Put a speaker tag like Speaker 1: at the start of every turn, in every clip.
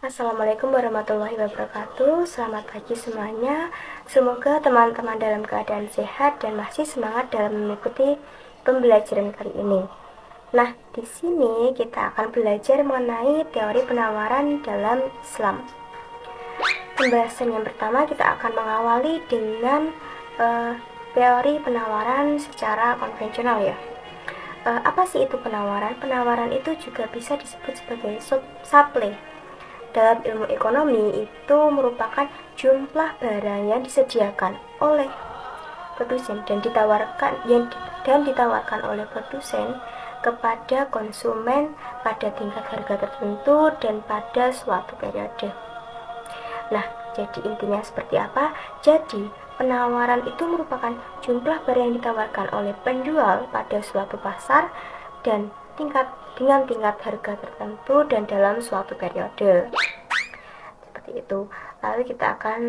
Speaker 1: Assalamualaikum warahmatullahi wabarakatuh. Selamat pagi semuanya. Semoga teman-teman dalam keadaan sehat dan masih semangat dalam mengikuti pembelajaran kali ini. Nah, di sini kita akan belajar mengenai teori penawaran dalam Islam. Pembahasan yang pertama kita akan mengawali dengan teori penawaran secara konvensional ya. Apa sih itu penawaran? Penawaran itu juga bisa disebut sebagai supply. Dalam ilmu ekonomi itu merupakan jumlah barang yang disediakan oleh produsen dan ditawarkan oleh produsen kepada konsumen pada tingkat harga tertentu dan pada suatu periode. Nah, jadi intinya seperti apa? Jadi, penawaran itu merupakan jumlah barang yang ditawarkan oleh penjual pada suatu pasar dan dengan tingkat harga tertentu dan dalam suatu periode. Seperti itu. Lalu kita akan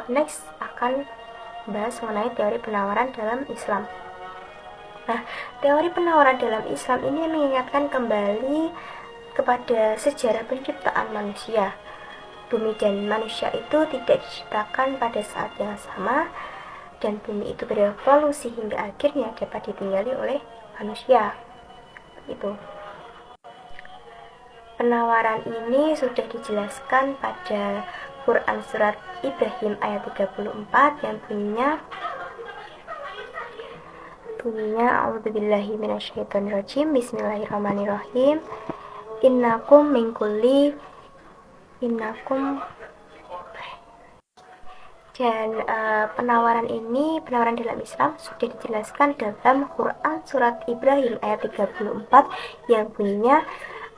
Speaker 1: next akan bahas mengenai teori penawaran dalam Islam. Nah, teori penawaran dalam Islam ini mengingatkan kembali kepada sejarah penciptaan manusia. Bumi dan manusia itu tidak diciptakan pada saat yang sama, dan bumi itu berevolusi hingga akhirnya dapat ditinggali oleh manusia. Itu. Penawaran ini sudah dijelaskan pada Quran surat Ibrahim ayat 34 yang bunyinya A'udzubillahi minasyaitonirrajim. Bismillahirrahmanirrahim. Innakum dan penawaran dalam Islam sudah dijelaskan dalam Quran surat Ibrahim ayat 34 yang bunyinya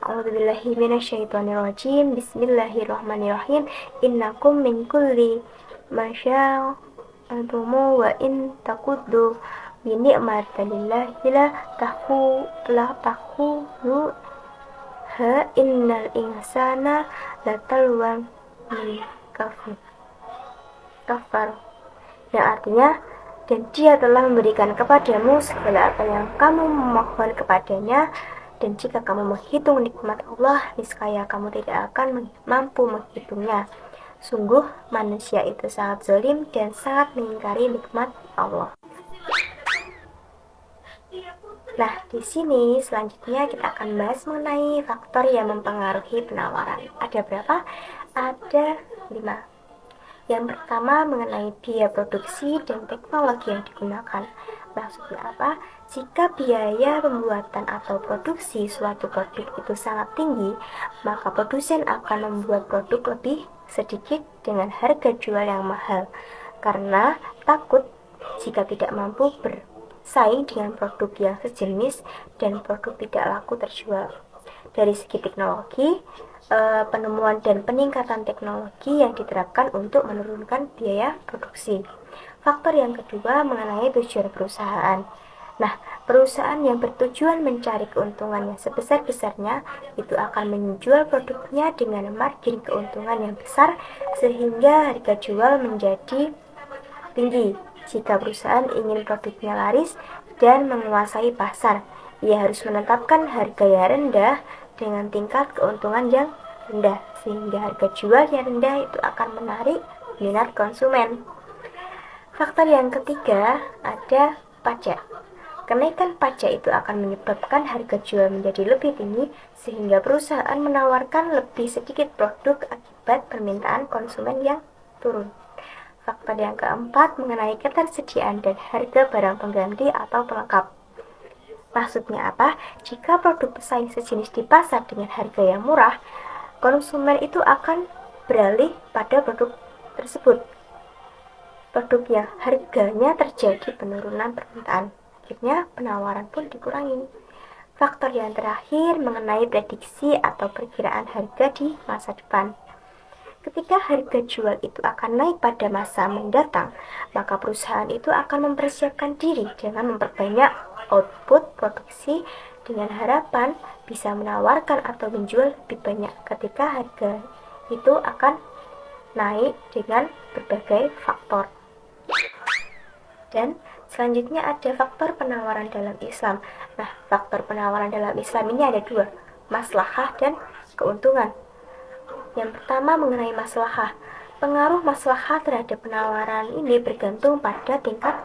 Speaker 1: A'udzubillahi minasyaitonirrajim. Bismillahirrahmanirrahim. Innakum min kulli masya'atumu wa in takuddu bi ni'matillahi la tahulu ha innal insana latalwan min kafar. Yang artinya, dan dia telah memberikan kepadamu segala apa yang kamu memohon kepadanya, dan jika kamu menghitung nikmat Allah, niscaya kamu tidak akan mampu menghitungnya. Sungguh manusia itu sangat zalim dan sangat mengingkari nikmat Allah. Nah, di sini selanjutnya kita akan bahas mengenai faktor yang mempengaruhi penawaran. Ada berapa? Ada 5. Yang pertama mengenai biaya produksi dan teknologi yang digunakan. Maksudnya apa? Jika biaya pembuatan atau produksi suatu produk itu sangat tinggi, maka produsen akan membuat produk lebih sedikit dengan harga jual yang mahal, karena takut jika tidak mampu bersaing dengan produk yang sejenis dan produk tidak laku terjual. Dari segi teknologi, penemuan dan peningkatan teknologi yang diterapkan untuk menurunkan biaya produksi. Faktor yang kedua mengenai tujuan perusahaan. Nah, perusahaan yang bertujuan mencari keuntungan yang sebesar-besarnya itu akan menjual produknya dengan margin keuntungan yang besar sehingga harga jual menjadi tinggi. Jika perusahaan ingin produknya laris dan menguasai pasar, ia harus menetapkan harga yang rendah dengan tingkat keuntungan yang rendah, sehingga harga jual yang rendah itu akan menarik minat konsumen. Faktor yang ketiga ada pajak. Kenaikan pajak itu akan menyebabkan harga jual menjadi lebih tinggi, sehingga perusahaan menawarkan lebih sedikit produk akibat permintaan konsumen yang turun. Faktor yang keempat mengenai ketersediaan dan harga barang pengganti atau pelengkap. Maksudnya apa? Jika produk pesaing sejenis di pasar dengan harga yang murah, konsumen itu akan beralih pada produk tersebut. Produk yang harganya terjadi penurunan permintaan, akhirnya penawaran pun dikurangi. Faktor yang terakhir mengenai prediksi atau perkiraan harga di masa depan. Ketika harga jual itu akan naik pada masa mendatang, maka perusahaan itu akan mempersiapkan diri dengan memperbanyak output produksi dengan harapan bisa menawarkan atau menjual lebih banyak ketika harga itu akan naik dengan berbagai faktor. Dan selanjutnya ada faktor penawaran dalam Islam. Nah, faktor penawaran dalam Islam ini ada 2, maslahah dan keuntungan. Yang pertama mengenai maslahah. Pengaruh maslahah terhadap penawaran ini bergantung pada tingkat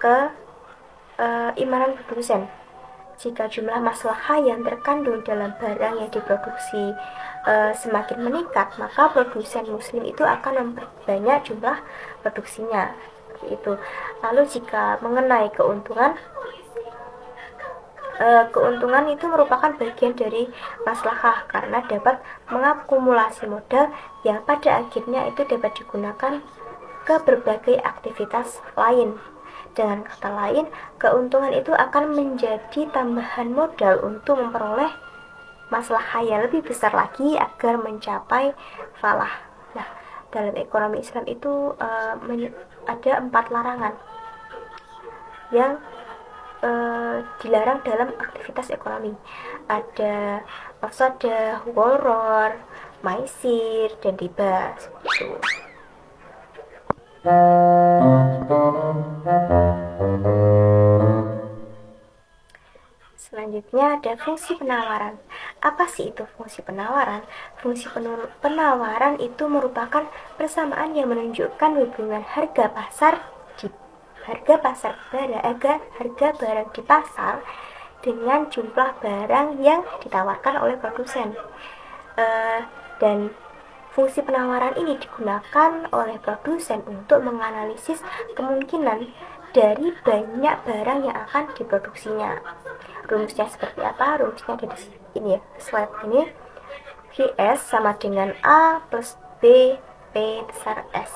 Speaker 1: keimanan produsen. Jika jumlah maslahah yang terkandung dalam barang yang diproduksi semakin meningkat, maka produsen muslim itu akan memperbanyak jumlah produksinya. Itu. Lalu jika mengenai keuntungan, keuntungan itu merupakan bagian dari maslahah karena dapat mengakumulasi modal yang pada akhirnya itu dapat digunakan ke berbagai aktivitas lain. Dengan kata lain, keuntungan itu akan menjadi tambahan modal untuk memperoleh maslahah yang lebih besar lagi agar mencapai falah. Nah, dalam ekonomi Islam itu ada 4 larangan yang dilarang dalam aktivitas ekonomi. Ada mafsadah, gharar, maisir, dan riba. Gitu. Selanjutnya ada fungsi penawaran. Apa sih itu fungsi penawaran? Fungsi penawaran itu merupakan persamaan yang menunjukkan hubungan harga barang di pasar dengan jumlah barang yang ditawarkan oleh produsen. Dan fungsi penawaran ini digunakan oleh produsen untuk menganalisis kemungkinan dari banyak barang yang akan diproduksinya. Rumusnya seperti apa? Rumusnya ada di sini ya, slide ini. VS sama dengan A plus B P besar S,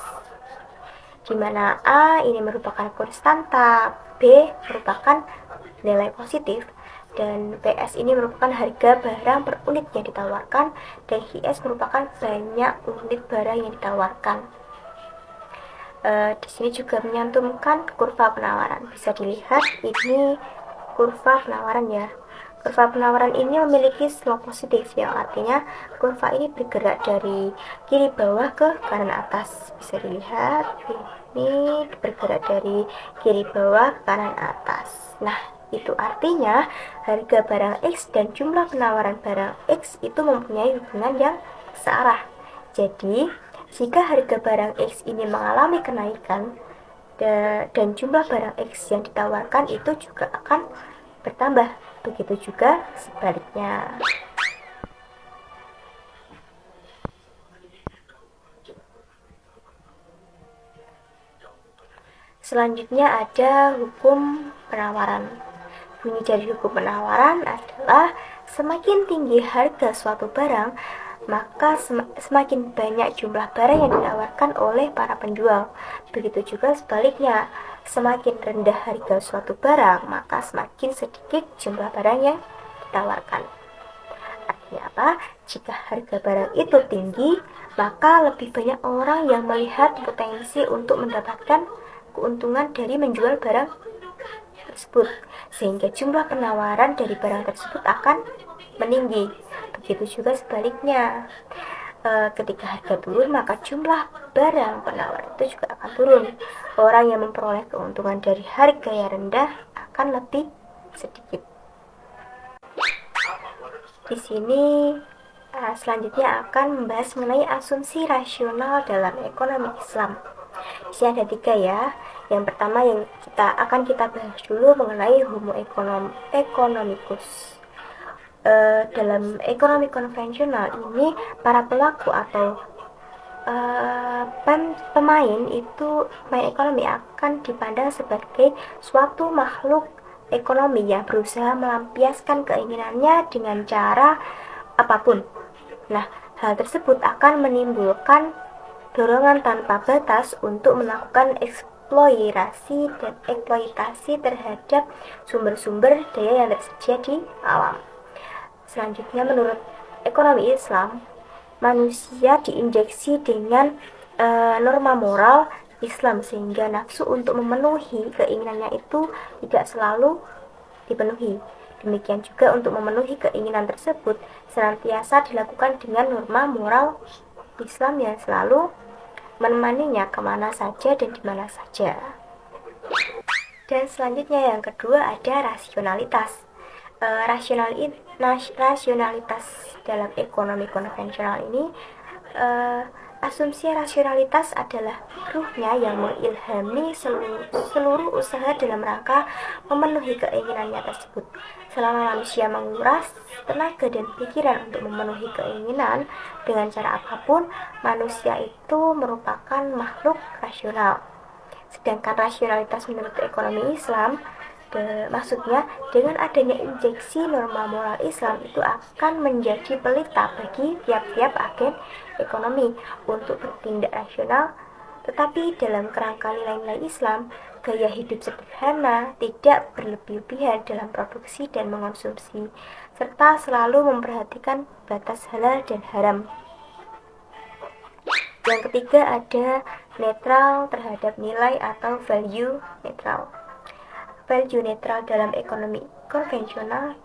Speaker 1: di mana A ini merupakan konstanta, B merupakan nilai positif, dan PS ini merupakan harga barang per unit yang ditawarkan, dan HIS merupakan banyak unit barang yang ditawarkan. Di sini juga menyantumkan kurva penawaran. Bisa dilihat ini kurva penawaran ya. Kurva penawaran ini memiliki slope positif, yang artinya kurva ini bergerak dari kiri bawah ke kanan atas. Bisa dilihat ini bergerak dari kiri bawah ke kanan atas. Nah, itu artinya harga barang X dan jumlah penawaran barang X itu mempunyai hubungan yang searah. Jadi, jika harga barang X ini mengalami kenaikan dan jumlah barang X yang ditawarkan itu juga akan bertambah. Begitu juga sebaliknya. Selanjutnya ada hukum penawaran. Bunyi dari hukum penawaran adalah semakin tinggi harga suatu barang, maka semakin banyak jumlah barang yang ditawarkan oleh para penjual. Begitu juga sebaliknya, semakin rendah harga suatu barang, maka semakin sedikit jumlah barang yang ditawarkan. Artinya apa? Jika harga barang itu tinggi, maka lebih banyak orang yang melihat potensi untuk mendapatkan keuntungan dari menjual barang tersebut, sehingga jumlah penawaran dari barang tersebut akan meninggi. Begitu juga sebaliknya, ketika harga turun, maka jumlah barang penawar itu juga akan turun. Orang yang memperoleh keuntungan dari harga yang rendah akan lebih sedikit. Di sini selanjutnya akan membahas mengenai asumsi rasional dalam ekonomi Islam. Di sini ada 3 ya. Yang pertama yang kita bahas dulu mengenai homo economicus. Dalam ekonomi konvensional ini, para pelaku atau pemain ekonomi akan dipandang sebagai suatu makhluk ekonomi yang berusaha melampiaskan keinginannya dengan cara apapun. Nah, hal tersebut akan menimbulkan dorongan tanpa batas untuk melakukan eksploitasi dan eksploitasi terhadap sumber-sumber daya yang tersedia di alam. Selanjutnya, menurut ekonomi Islam, manusia diinjeksi dengan norma moral Islam, sehingga nafsu untuk memenuhi keinginannya itu tidak selalu dipenuhi. Demikian juga untuk memenuhi keinginan tersebut senantiasa dilakukan dengan norma moral Islam yang selalu menemaninya kemana saja dan dimana saja. Dan selanjutnya yang kedua ada rasionalitas. Rasionalitas dalam ekonomi konvensional ini, asumsi rasionalitas adalah ruhnya yang mengilhami seluruh usaha dalam rangka memenuhi keinginannya tersebut. Selama manusia menguras tenaga dan pikiran untuk memenuhi keinginan dengan cara apapun, manusia itu merupakan makhluk rasional. Sedangkan rasionalitas menurut ekonomi Islam, maksudnya dengan adanya injeksi norma moral Islam itu akan menjadi pelita bagi tiap-tiap agen ekonomi untuk bertindak rasional, tetapi dalam kerangka nilai-nilai Islam, gaya hidup sederhana, tidak berlebih-lebihan dalam produksi dan mengonsumsi, serta selalu memperhatikan batas halal dan haram. Yang ketiga ada netral terhadap nilai atau value netral. Value netral dalam ekonomi konvensional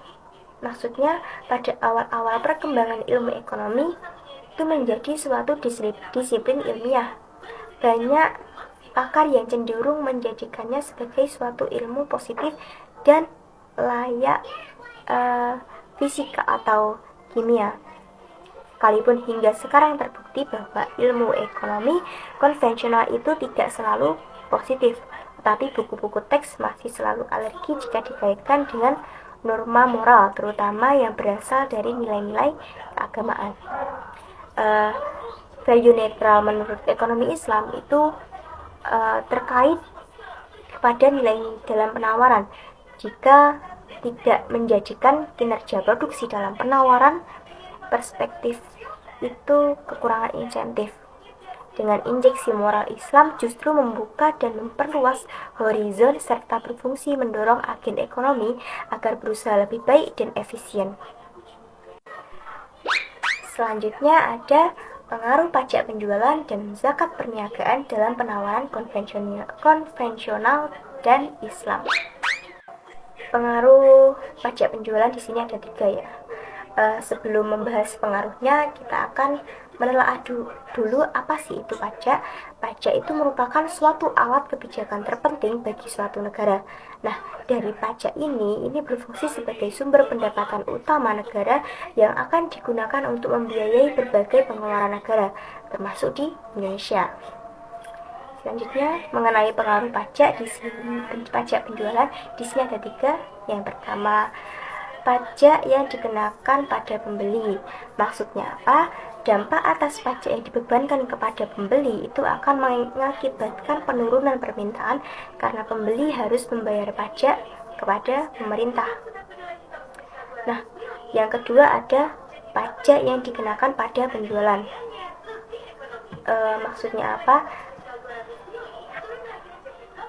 Speaker 1: maksudnya pada awal-awal perkembangan ilmu ekonomi itu menjadi suatu disiplin ilmiah. Banyak pakar yang cenderung menjadikannya sebagai suatu ilmu positif dan layak fisika atau kimia. Sekalipun hingga sekarang terbukti bahwa ilmu ekonomi konvensional itu tidak selalu positif, tetapi buku-buku teks masih selalu alergi jika dikaitkan dengan norma moral, terutama yang berasal dari nilai-nilai keagamaan. Value netral menurut ekonomi Islam itu terkait pada nilai dalam penawaran. Jika tidak menjadikan kinerja produksi dalam penawaran perspektif itu kekurangan insentif. Dengan injeksi moral Islam justru membuka dan memperluas horizon serta berfungsi mendorong agen ekonomi agar berusaha lebih baik dan efisien. Selanjutnya ada pengaruh pajak penjualan dan zakat perniagaan dalam penawaran konvensional dan Islam. Pengaruh pajak penjualan di sini ada 3 ya. Sebelum membahas pengaruhnya, kita akan menelaah dulu apa sih itu pajak. Pajak itu merupakan suatu alat kebijakan terpenting bagi suatu negara. Nah, dari pajak ini berfungsi sebagai sumber pendapatan utama negara yang akan digunakan untuk membiayai berbagai pengeluaran negara, termasuk di Indonesia. Selanjutnya, mengenai pengaruh pajak di sini, pajak penjualan di sini ada 3. Yang pertama, pajak yang dikenakan pada pembeli. Maksudnya apa? Dampak atas pajak yang dibebankan kepada pembeli itu akan mengakibatkan penurunan permintaan karena pembeli harus membayar pajak kepada pemerintah. Nah, yang kedua ada pajak yang dikenakan pada penjualan. Maksudnya apa?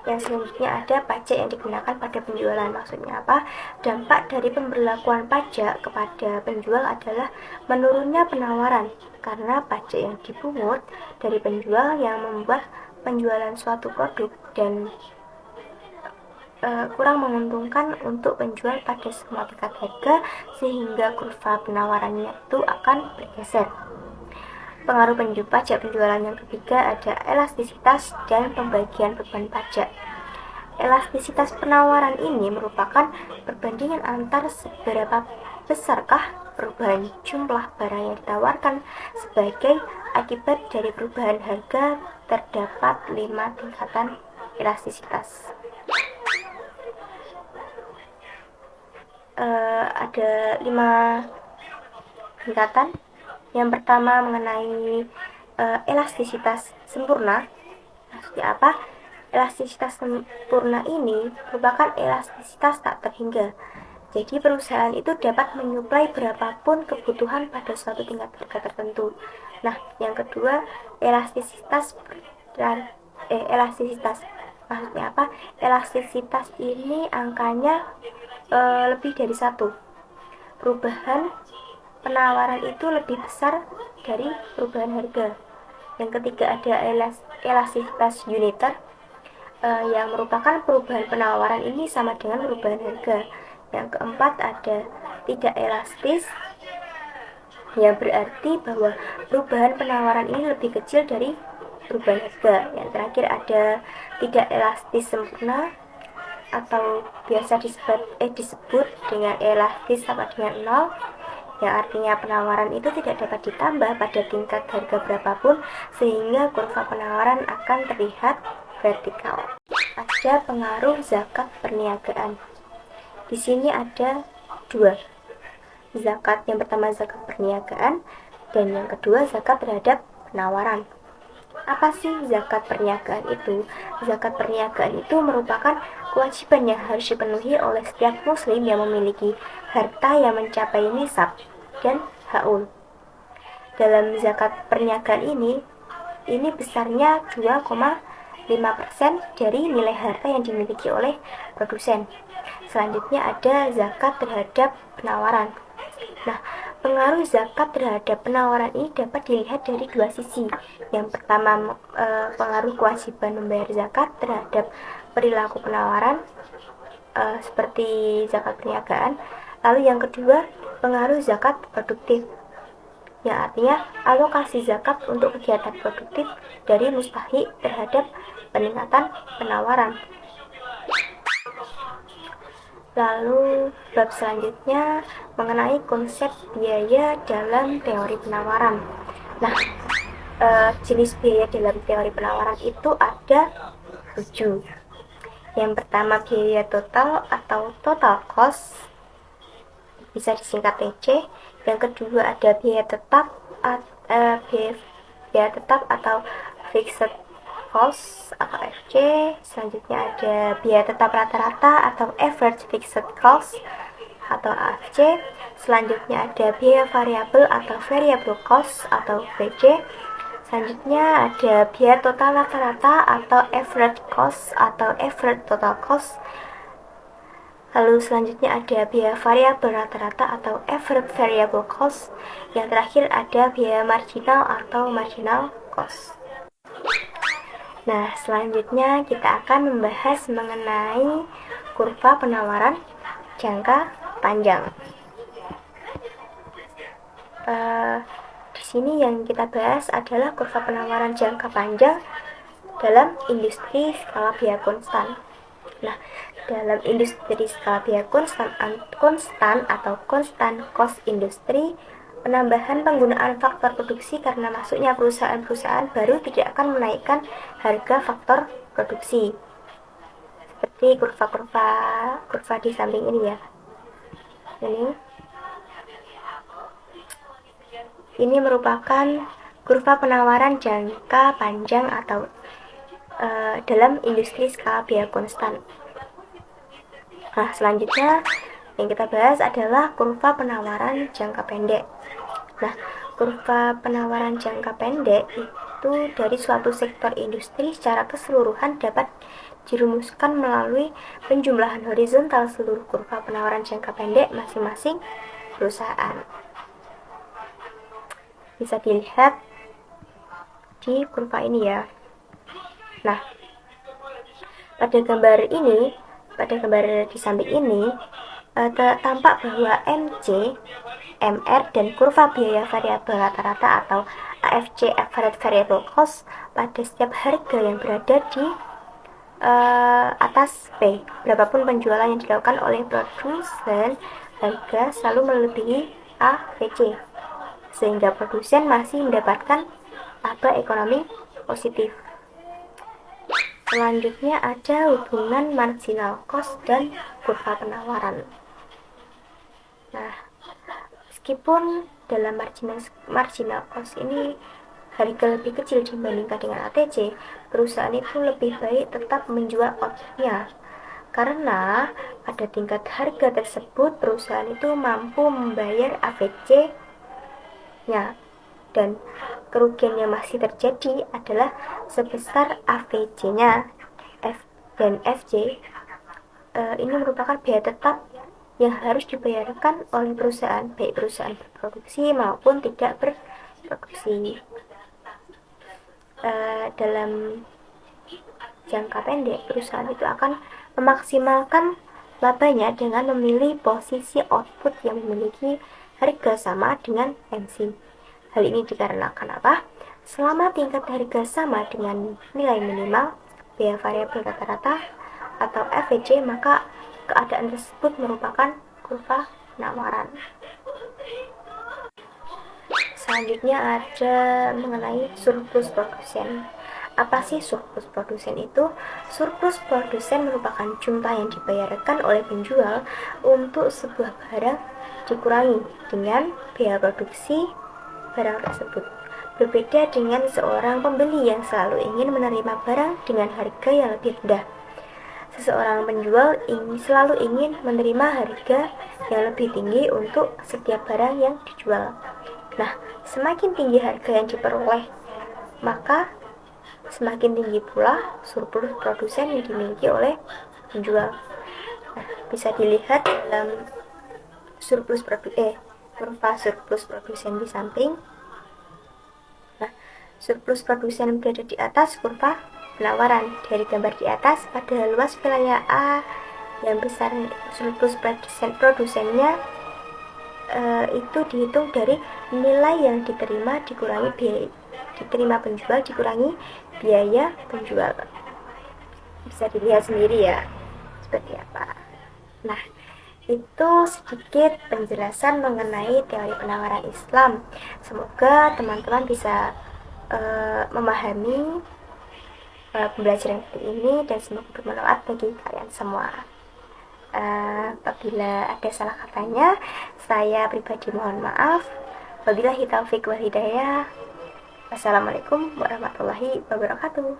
Speaker 1: Yang selanjutnya ada pajak yang dikenakan pada penjualan. Maksudnya apa? Dampak dari pemberlakuan pajak kepada penjual adalah menurunnya penawaran karena pajak yang dipungut dari penjual yang membuat penjualan suatu produk dan kurang menguntungkan untuk penjual pada semua tingkat harga sehingga kurva penawarannya itu akan bergeser. Pengaruh pajak penjualan yang ketiga ada elastisitas dan pembagian beban pajak. Elastisitas penawaran ini merupakan perbandingan antar seberapa besarkah perubahan jumlah barang yang ditawarkan. Sebagai akibat dari perubahan harga terdapat 5 tingkatan elastisitas. Ada 5 tingkatan. Yang pertama mengenai elastisitas sempurna. Maksudnya apa? Elastisitas sempurna ini merupakan elastisitas tak terhingga. Jadi perusahaan itu dapat menyuplai berapapun kebutuhan pada suatu tingkat harga tertentu. Nah, yang kedua elastisitas maksudnya apa? Elastisitas ini angkanya lebih dari 1. Perubahan penawaran itu lebih besar dari perubahan harga. Yang ketiga ada elastisitas uniter, yang merupakan perubahan penawaran ini sama dengan perubahan harga. Yang keempat ada tidak elastis, yang berarti bahwa perubahan penawaran ini lebih kecil dari perubahan harga. Yang terakhir ada tidak elastis sempurna, atau biasa disebut dengan elastis sama dengan nol, yang artinya penawaran itu tidak dapat ditambah pada tingkat harga berapapun sehingga kurva penawaran akan terlihat vertikal. Ada pengaruh zakat perniagaan. Di sini ada dua zakat. Yang pertama zakat perniagaan dan yang kedua zakat terhadap penawaran. Apa sih zakat perniagaan itu? Zakat perniagaan itu merupakan kewajiban yang harus dipenuhi oleh setiap muslim yang memiliki harta yang mencapai nisab dan haul. Dalam zakat perniagaan ini besarnya 2,5% dari nilai harta yang dimiliki oleh produsen. Selanjutnya ada zakat terhadap penawaran. Nah, pengaruh zakat terhadap penawaran ini dapat dilihat dari dua sisi. Yang pertama, pengaruh kewajiban membayar zakat terhadap perilaku penawaran, seperti zakat perniagaan. Lalu yang kedua, pengaruh zakat produktif, yang artinya alokasi zakat untuk kegiatan produktif dari mustahik terhadap peningkatan penawaran. Lalu bab selanjutnya mengenai konsep biaya dalam teori penawaran. Nah, jenis biaya dalam teori penawaran itu ada 7. Yang pertama biaya total atau total cost, bisa disingkat TC. Yang kedua ada biaya tetap atau fixed cost atau FC. Selanjutnya ada biaya tetap rata-rata atau average fixed cost atau AFC. Selanjutnya ada biaya variabel atau variable cost atau VC. Selanjutnya ada biaya total rata-rata atau average cost atau average total cost. Lalu selanjutnya ada biaya variabel rata-rata atau average variable cost. Yang terakhir ada biaya marginal atau marginal cost. Nah, selanjutnya kita akan membahas mengenai kurva penawaran jangka panjang. Di sini yang kita bahas adalah kurva penawaran jangka panjang dalam industri skala biaya konstan. Nah, dalam industri skala biaya konstan atau constant cost industry, penambahan penggunaan faktor produksi karena masuknya perusahaan-perusahaan baru tidak akan menaikkan harga faktor produksi. Seperti kurva di samping ini ya. Ini merupakan kurva penawaran jangka panjang atau dalam industri skala biaya konstan. Nah, selanjutnya yang kita bahas adalah kurva penawaran jangka pendek. Nah, kurva penawaran jangka pendek itu dari suatu sektor industri secara keseluruhan dapat dirumuskan melalui penjumlahan horizontal seluruh kurva penawaran jangka pendek masing-masing perusahaan. Bisa dilihat di kurva ini ya. Nah, pada gambar di samping ini tampak bahwa MC, MR, dan kurva biaya variabel rata-rata atau AFC average variable cost pada setiap harga yang berada di atas P. Berapapun penjualan yang dilakukan oleh produsen, harga selalu melebihi AVC, sehingga produsen masih mendapatkan laba ekonomi positif. Selanjutnya ada hubungan marginal cost dan kurva penawaran. Nah, meskipun dalam marginal cost ini harga lebih kecil dibandingkan dengan ATC, perusahaan itu lebih baik tetap menjual outputnya, karena pada tingkat harga tersebut perusahaan itu mampu membayar AVC-nya, dan kerugian yang masih terjadi adalah sebesar AVC-nya dan FC. Ini merupakan biaya tetap yang harus dibayarkan oleh perusahaan, baik perusahaan berproduksi maupun tidak berproduksi. Dalam jangka pendek, perusahaan itu akan memaksimalkan labanya dengan memilih posisi output yang memiliki harga sama dengan MC. Hal ini dikarenakan apa? Selama tingkat harga sama dengan nilai minimal, biaya variabel rata-rata atau FVC, maka keadaan tersebut merupakan kurva penawaran. Selanjutnya ada mengenai surplus produsen. Apa sih surplus produsen itu? Surplus produsen merupakan jumlah yang dibayarkan oleh penjual untuk sebuah barang dikurangi dengan biaya produksi barang tersebut. Berbeda dengan seorang pembeli yang selalu ingin menerima barang dengan harga yang lebih rendah. Seseorang penjual selalu ingin menerima harga yang lebih tinggi untuk setiap barang yang dijual. Nah, semakin tinggi harga yang diperoleh, maka semakin tinggi pula surplus produsen yang dimiliki oleh penjual. Nah, bisa dilihat dalam kurva surplus produsen di samping. Nah, surplus produsen berada di atas kurva penawaran. Dari gambar di atas, pada luas wilayah A yang besar, surplus produsennya itu dihitung dari nilai yang diterima dikurangi biaya penjual dikurangi biaya penjual. Bisa dilihat sendiri ya seperti apa. Nah, itu sedikit penjelasan mengenai teori penawaran Islam. Semoga teman-teman bisa memahami pembelajaran kali ini dan semoga bermanfaat bagi kalian semua. Apabila ada salah katanya, saya pribadi mohon maaf. Wabillahi taufiq wal hidayah. Wassalamualaikum warahmatullahi wabarakatuh.